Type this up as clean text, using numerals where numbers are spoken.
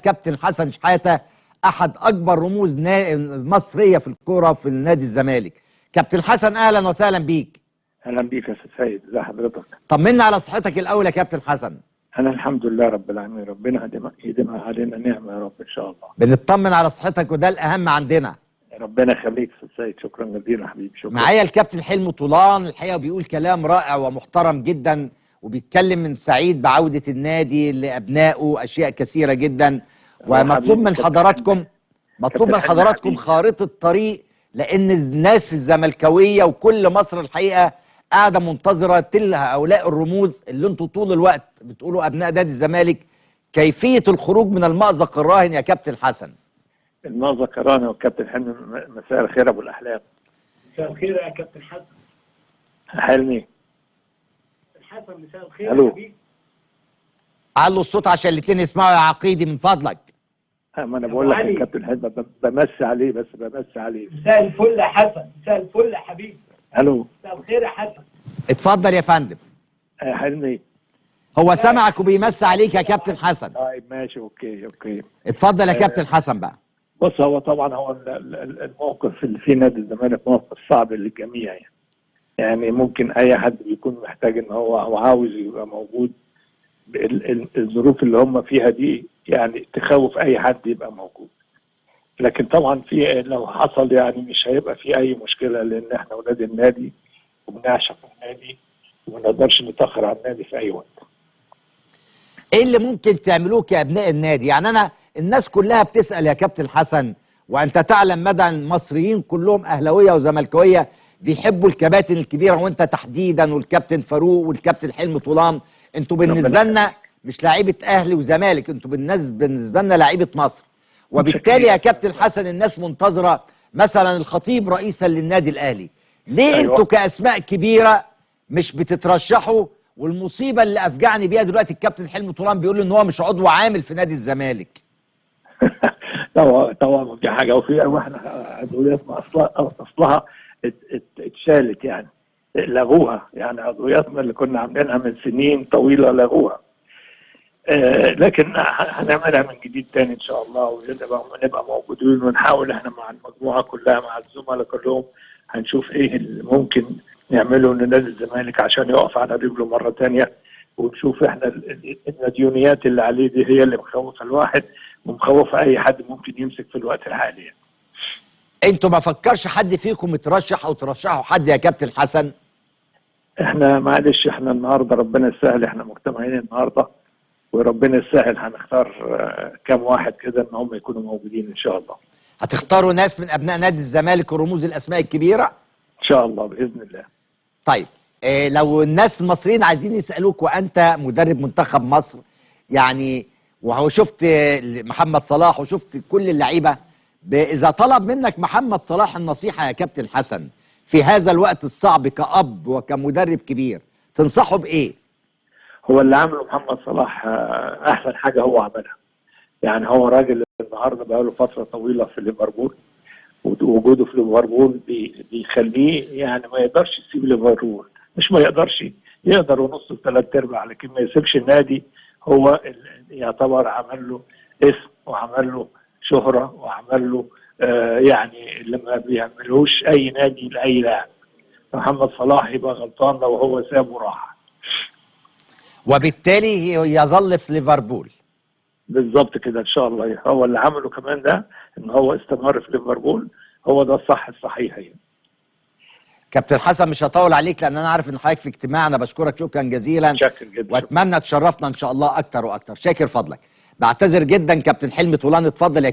الكابتن حسن شحاتة احد اكبر رموز مصريه في الكوره في النادي الزمالك. كابتن حسن اهلا وسهلا بيك. اهلا بيك يا استاذ سيد، ازي حضرتك؟ طمنا على صحتك الاول يا كابتن حسن. انا الحمد لله رب العالمين، ربنا يديمها علينا نعمه يا رب ان شاء الله. بنطمن على صحتك وده الاهم عندنا. ربنا يخليك يا استاذ سيد، شكرا جزيلا حبيبي. شكرا. معايا الكابتن حلمي طولان، الحقيقه بيقول كلام رائع ومحترم جدا، وبيتكلم من سعيد بعوده النادي لابنائه، اشياء كثيره جدا. ومطلوب من حضراتكم خارطه طريق، لان الناس الزملكاويه وكل مصر الحقيقه قاعده منتظره هؤلاء الرموز اللي انتوا طول الوقت بتقولوا ابناء نادي الزمالك كيفيه الخروج من المأزق الراهن يا كابتن حسن. المأزق الراهن والكابتن حلمي، مساء الخير ابو الاحلام. مساء الخير يا كابتن حسن. حلمي الحسن مساء الخير. الو. يا حبيبي علوا الصوت عشان الاتنين يسمعوا يا عقيدي من فضلك. ما انا بقول لك الكابتن حلمي بمسي عليه، بس بمسي عليه. مساء الفل يا حسن، مساء الفل يا حبيبي. الو. مساء الخير يا حسن. اتفضل يا فندم. يا حلمي هو سمعك وبيمسي عليك يا كابتن حسن. طيب ماشي، اوكي. اتفضل يا كابتن حسن بقى. بص، هو طبعا هو الموقف اللي في نادي الزمالك موقف صعب للجميع يعني ممكن اي حد بيكون محتاج ان هو عاوز يبقى موجود. الظروف اللي هم فيها دي يعني تخوف اي حد يبقى موجود، لكن طبعا في لو حصل يعني مش هيبقى في اي مشكله، لان احنا ولاد النادي وبنعشق النادي وما نقدرش نتاخر عن النادي في اي وقت. ايه اللي ممكن تعملوه كابناء النادي؟ يعني الناس كلها بتسال يا كابتن حسن، وانت تعلم مدى المصريين كلهم اهلاويه وزملكاويه بيحبوا الكباتن الكبيره، وانت تحديدا والكابتن فاروق والكابتن حلمي طولان. انتوا بالنسبه لنا مش لعيبه اهلي وزمالك، انتوا بالنسبه لنا لعيبه مصر. وبالتالي يا كابتن حسن الناس منتظره مثلا الخطيب رئيسا للنادي الاهلي. ليه انتوا كاسماء كبيره مش بتترشحوا؟ والمصيبه اللي افجعني بيها دلوقتي الكابتن حلمي طولان بيقول ان هو مش عضو عامل في نادي الزمالك. طبعا دي حاجه، واحنا عضوياتنا اصلها اتشالت يعني، لغوها يعني. عضوياتنا اللي كنا عاملينها من سنين طويله لغوها. لكن هنعملها من جديد تاني ان شاء الله، ونبقى موجودين ونحاول احنا مع المجموعه كلها، مع الزملاء كلهم، هنشوف ايه اللي ممكن نعمله لنادي الزمالك عشان يقف على رجله مره تانيه. ونشوف احنا المديونيات اللي عليه دي هي اللي مخوفه الواحد ومخوفه اي حد ممكن يمسك في الوقت الحالي. انتوا ما فكرش حد فيكم يترشح او ترشحوا حد يا كابتن حسن؟ احنا معلش، احنا النهارده ربنا يسهل، احنا مجتمعين النهارده وربنا يسهل، هنختار كام واحد كده ان هم يكونوا موجودين ان شاء الله. هتختاروا ناس من ابناء نادي الزمالك ورموز الاسماء الكبيره؟ ان شاء الله باذن الله. طيب لو الناس المصريين عايزين يسالوك، وانت مدرب منتخب مصر يعني، وهو شفت محمد صلاح وشفت كل اللعيبه، اذا طلب منك محمد صلاح النصيحه يا كابتن حسن في هذا الوقت الصعب كأب وكمدرب كبير، تنصحه بايه؟ هو اللي عمله محمد صلاح احسن حاجه هو عملها. يعني هو راجل النهارده بقاله فتره طويله في ليفربول، ووجوده في ليفربول بيخليه يعني ما يقدرش يسيب ليفربول. مش ما يقدرش، يقدر ونص وثلاث ارباع، لكن ما يسيبش النادي. هو يعتبر عمل له اسم وعمل له شهره وعمل له يعني اللي ما بيعملوش اي نادي لاي لاعب. محمد صلاح يبقى غلطان لو هو ساب وراح، وبالتالي يظل في ليفربول. بالظبط كده ان شاء الله. هو اللي عمله كمان ده ان هو استمر في ليفربول، هو ده الصح الصحيح يعني. كابتن حسن مش هطول عليك لان انا عارف ان حضرتك في اجتماع، انا بشكرك شكرا جزيلا. شاكر جدا، واتمنى تشرفنا ان شاء الله اكتر واكتر. شاكر فضلك. بعتذر جدا كابتن حلمي طولان، اتفضل يا